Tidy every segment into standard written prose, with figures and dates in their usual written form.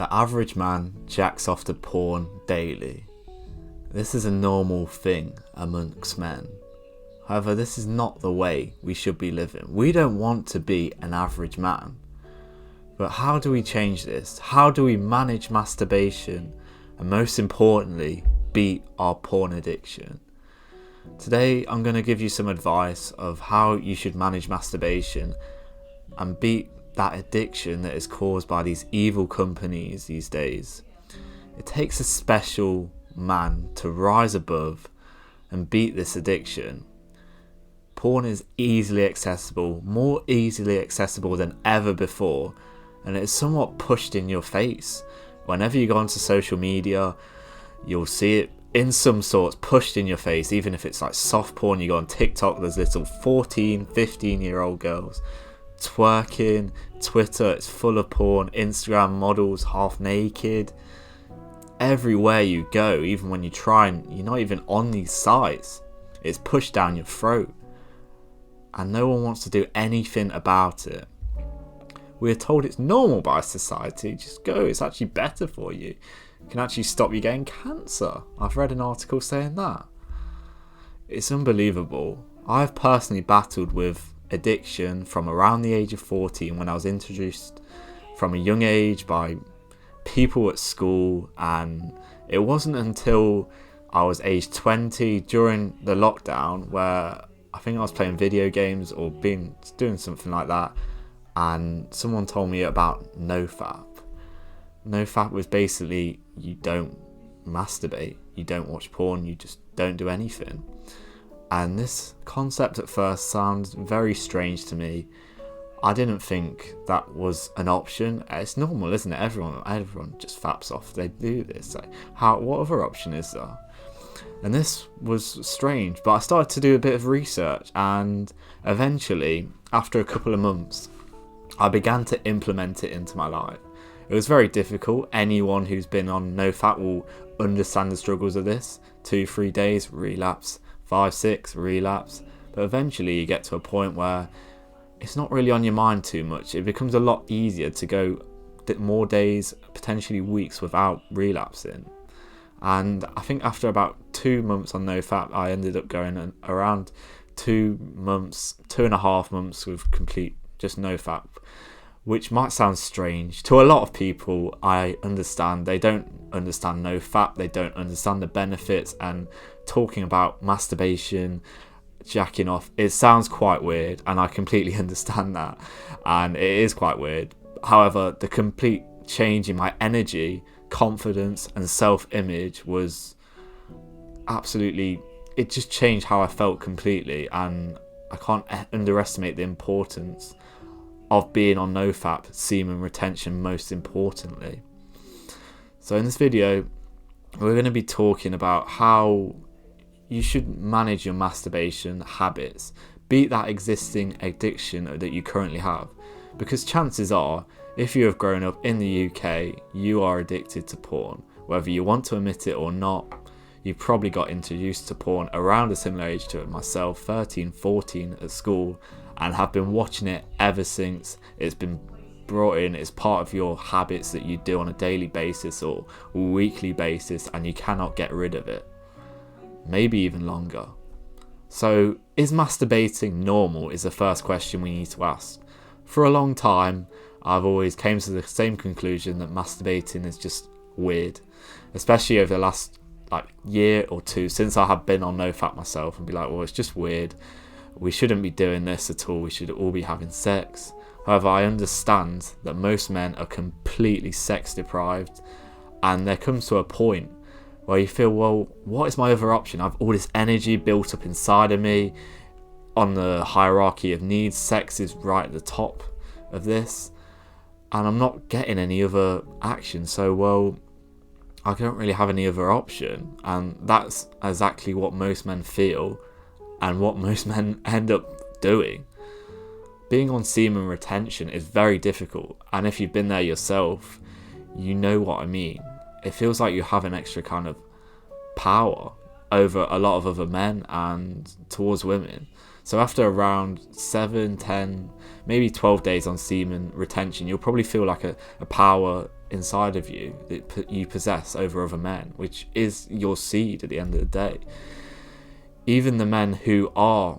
The average man jacks off to porn daily. This is a normal thing amongst men. However, this is not the way we should be living. We don't want to be an average man. But how do we change this? How do we manage masturbation? And most importantly, beat our porn addiction? Today, I'm going to give you some advice of how you should manage masturbation and beat that addiction that is caused by these evil companies these days. It takes a special man to rise above and beat this addiction. Porn is easily accessible, more easily accessible than ever before, and it is somewhat pushed in your face. Whenever you go onto social media, you'll see it in some sorts pushed in your face. Even if it's like soft porn, you go on TikTok, there's little 14, 15-year-old girls twerking. Twitter, it's full of porn. Instagram, models half naked. Everywhere you go, even when you try and you're not even on these sites, it's pushed down your throat, and no one wants to do anything about it. We're told it's normal by society. Just go, it's actually better for you. It can actually stop you getting cancer. I've read an article saying that. It's unbelievable. I've personally battled with addiction from around the age of 14, when I was introduced from a young age by people at school, and it wasn't until I was age 20 during the lockdown, where I think I was playing video games or doing something like that, and someone told me about NoFap. NoFap was basically, you don't masturbate, you don't watch porn, you just don't do anything. And this concept at first sounds very strange to me. I didn't think that was an option. It's normal, isn't it? Everyone just faps off. They do this. Like, what other option is there? And this was strange, but I started to do a bit of research, and eventually, after a couple of months, I began to implement it into my life. It was very difficult. Anyone who's been on NoFap will understand the struggles of this. 2-3 days, relapse. 5-6, relapse. But eventually you get to a point where it's not really on your mind too much. It becomes a lot easier to go more days, potentially weeks, without relapsing. And I think after about 2 months on NoFap, I ended up going around 2.5 months with complete just NoFap, which might sound strange to a lot of people. I understand. They don't understand NoFap. They don't understand the benefits, and talking about masturbation, jacking off, it sounds quite weird, and I completely understand that, and it is quite weird. However, the complete change in my energy, confidence and self-image was absolutely, it just changed how I felt completely, and I can't underestimate the importance of being on NoFap, semen retention most importantly. So in this video, we're going to be talking about how you should manage your masturbation habits, beat that existing addiction that you currently have. Because chances are, if you have grown up in the UK, you are addicted to porn. Whether you want to admit it or not, you probably got introduced to porn around a similar age to myself, 13, 14 at school, and have been watching it ever since. It's been brought in, it's part of your habits that you do on a daily basis or weekly basis, and you cannot get rid of it. Maybe even longer. So, is masturbating normal is the first question we need to ask. For a long time, I've always came to the same conclusion that masturbating is just weird, especially over the last year or two since I have been on NoFap myself, and be like, well, it's just weird. We shouldn't be doing this at all. We should all be having sex. However, I understand that most men are completely sex deprived, and there comes to a point where you feel, well, what is my other option? I've all this energy built up inside of me. On the hierarchy of needs, sex is right at the top of this, and I'm not getting any other action. So, well, I don't really have any other option. And that's exactly what most men feel, and what most men end up doing. Being on semen retention is very difficult, and if you've been there yourself, you know what I mean. It feels like you have an extra kind of power over a lot of other men and towards women. So after around 7, 10, maybe 12 days on semen retention, you'll probably feel like a power inside of you that you possess over other men, which is your seed at the end of the day. Even the men who are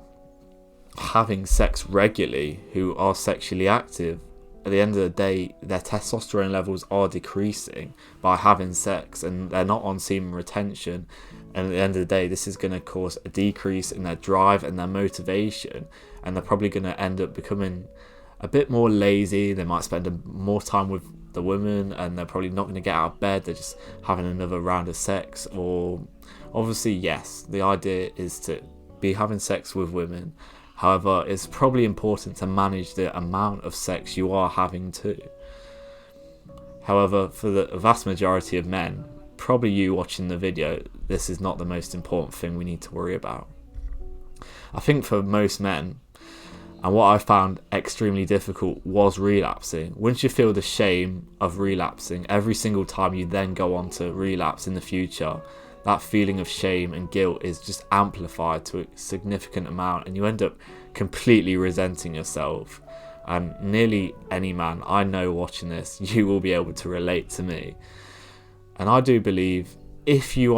having sex regularly, who are sexually active, at the end of the day, their testosterone levels are decreasing by having sex, and they're not on semen retention. And at the end of the day, this is going to cause a decrease in their drive and their motivation, and they're probably going to end up becoming a bit more lazy. They might spend more time with the women, and they're probably not going to get out of bed. They're just having another round of sex. Or obviously, yes, the idea is to be having sex with women. However, it's probably important to manage the amount of sex you are having too. However, for the vast majority of men, probably you watching the video, this is not the most important thing we need to worry about. I think for most men, and what I found extremely difficult was relapsing. Once you feel the shame of relapsing, every single time you then go on to relapse in the future, that feeling of shame and guilt is just amplified to a significant amount, and you end up completely resenting yourself. And nearly any man I know watching this, you will be able to relate to me. And I do believe if you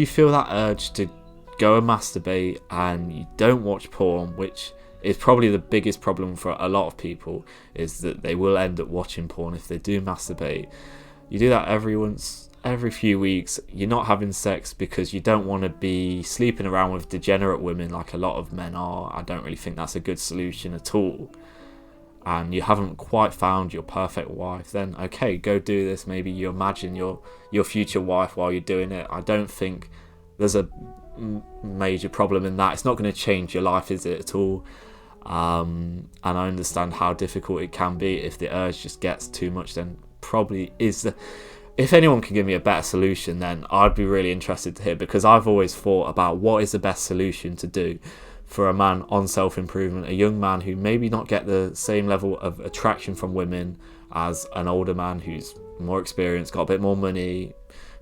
feel that urge to go and masturbate and you don't watch porn, which is probably the biggest problem for a lot of people, is that they will end up watching porn if they do masturbate. You do that every few weeks. You're not having sex because you don't want to be sleeping around with degenerate women like a lot of men are. I don't really think that's a good solution at all. And you haven't quite found your perfect wife, then okay, go do this. Maybe you imagine your future wife while you're doing it. I don't think there's a major problem in that. It's not going to change your life, is it, at all? And I understand how difficult it can be if the urge just gets too much. Then probably if anyone can give me a better solution, then I'd be really interested to hear, because I've always thought about what is the best solution to do for a man on self-improvement, a young man who maybe not get the same level of attraction from women as an older man who's more experienced, got a bit more money,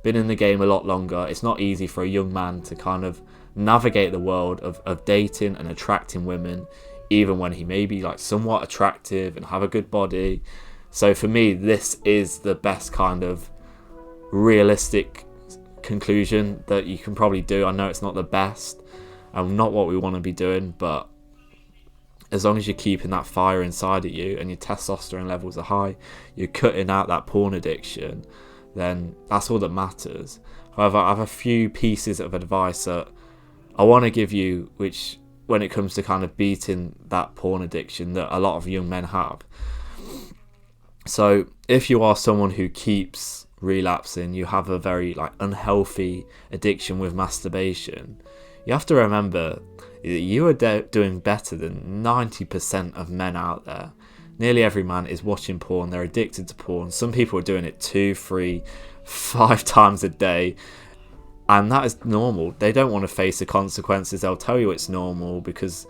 been in the game a lot longer. It's not easy for a young man to kind of navigate the world of dating and attracting women, even when he may be like somewhat attractive and have a good body. So for me, this is the best kind of realistic conclusion that you can probably do. I know it's not the best and not what we want to be doing, but as long as you're keeping that fire inside of you and your testosterone levels are high, you're cutting out that porn addiction, then that's all that matters. However, I have a few pieces of advice that I want to give you, which when it comes to kind of beating that porn addiction that a lot of young men have. So if you are someone who keeps relapsing, you have a very unhealthy addiction with masturbation, you have to remember that you are doing better than 90% of men out there. Nearly every man is watching porn. They're addicted to porn. Some people are doing it 2, 3, 5 times a day, and that is normal. They don't want to face the consequences. They'll tell you it's normal because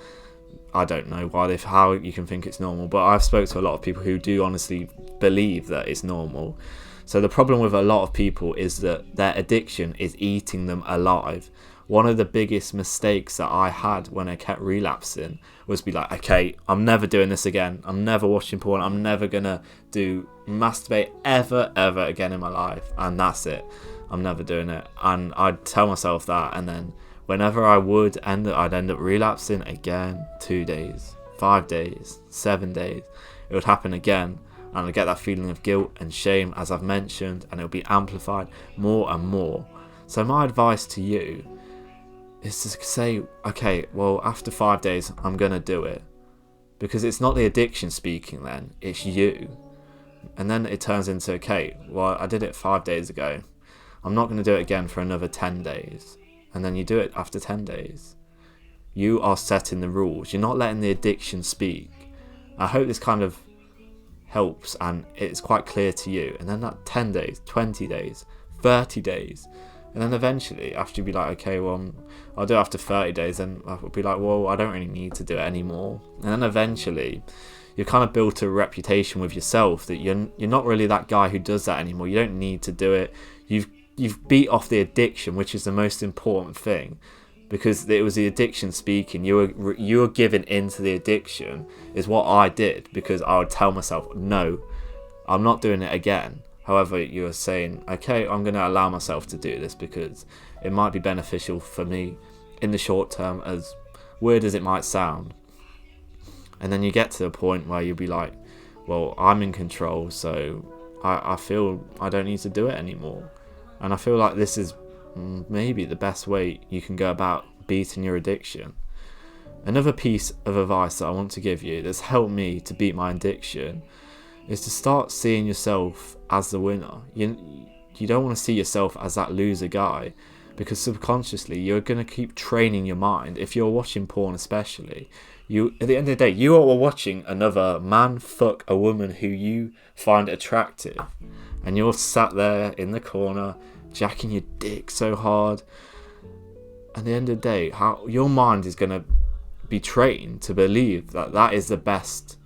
I don't know how you can think it's normal, but I've spoke to a lot of people who do honestly believe that it's normal. So the problem with a lot of people is that their addiction is eating them alive. One of the biggest mistakes that I had when I kept relapsing was be like, okay, I'm never doing this again. I'm never watching porn. I'm never gonna masturbate ever again in my life, and that's it. I'm never doing it. And I'd tell myself that, and then whenever I would I'd end up relapsing again. 2 days, 5 days, 7 days. It would happen again, and I'd get that feeling of guilt and shame, as I've mentioned, and it would be amplified more and more. So my advice to you is to say, okay, well, after 5 days, I'm going to do it. Because it's not the addiction speaking then, it's you. And then it turns into, okay, well, I did it 5 days ago. I'm not going to do it again for another 10 days. And then you do it after 10 days. You are setting the rules. You're not letting the addiction speak. I hope this kind of helps and it's quite clear to you. And then that 10 days, 20 days, 30 days. And then eventually, after you'd be like, okay, well, I'll do it after 30 days, then I'll be like, well, I don't really need to do it anymore. And then eventually, you've kind of built a reputation with yourself that you're not really that guy who does that anymore. You don't need to do it. You've beat off the addiction, which is the most important thing, because it was the addiction speaking. You were giving into the addiction, is what I did, because I would tell myself, no, I'm not doing it again. However, you're saying, okay, I'm going to allow myself to do this because it might be beneficial for me in the short term, as weird as it might sound. And then you get to a point where you'll be like, well, I'm in control, so I feel I don't need to do it anymore. And I feel like this is maybe the best way you can go about beating your addiction. Another piece of advice that I want to give you that's helped me to beat my addiction is to start seeing yourself as the winner. You don't want to see yourself as that loser guy, because subconsciously you're going to keep training your mind. If you're watching porn especially, at the end of the day, you are watching another man fuck a woman who you find attractive, and you're sat there in the corner jacking your dick so hard. At the end of the day, how your mind is going to be trained to believe that that is the best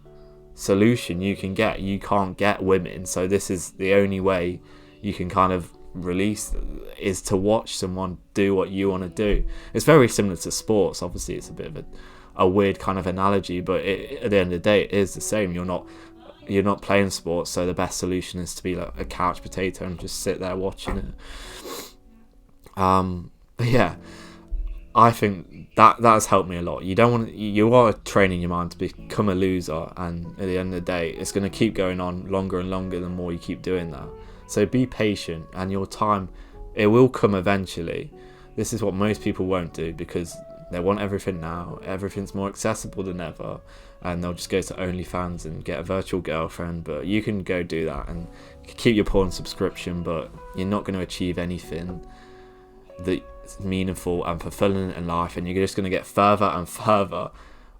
solution you can get. You can't get women, so this is the only way you can kind of release, is to watch someone do what you want to do. It's very similar to sports. Obviously it's a bit of a weird kind of analogy, but at the end of the day it is the same. You're not playing sports, so the best solution is to be like a couch potato and just sit there watching it. But yeah, I think that has helped me a lot. You are training your mind to become a loser, and at the end of the day it's going to keep going on longer and longer the more you keep doing that. So be patient, and your time, it will come eventually. This is what most people won't do, because they want everything now. Everything's more accessible than ever, and they'll just go to OnlyFans and get a virtual girlfriend. But you can go do that and keep your porn subscription, but you're not going to achieve anything that's meaningful and fulfilling in life, and you're just going to get further and further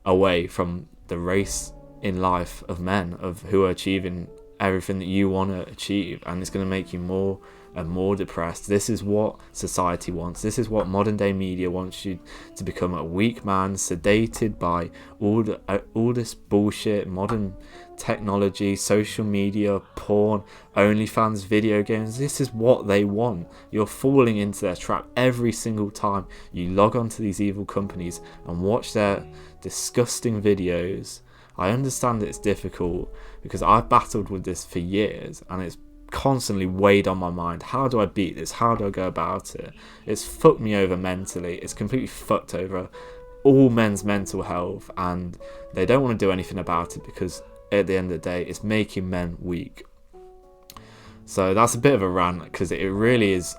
away from the race in life of men, of who are achieving everything that you want to achieve, and it's going to make you more and more depressed. This is what society wants. This is what modern day media wants you to become, a weak man, sedated by all this bullshit, modern technology, social media, porn, OnlyFans, video games. This is what they want. You're falling into their trap every single time you log onto these evil companies and watch their disgusting videos. I understand it's difficult, because I've battled with this for years and it's constantly weighed on my mind. How do I beat this? How do I go about it? It's fucked me over mentally. It's completely fucked over all men's mental health, and they don't want to do anything about it, because at the end of the day it's making men weak. So that's a bit of a rant, because it really is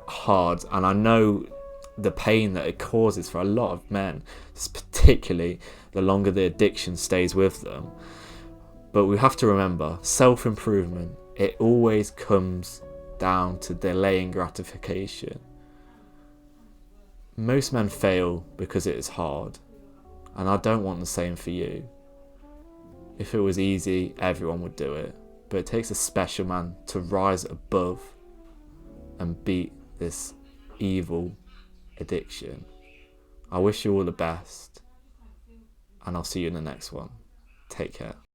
hard, and I know the pain that it causes for a lot of men, particularly the longer the addiction stays with them. But we have to remember, self-improvement, it always comes down to delaying gratification. Most men fail because it is hard, and I don't want the same for you. If it was easy, everyone would do it, but it takes a special man to rise above and beat this evil addiction. I wish you all the best, and I'll see you in the next one. Take care.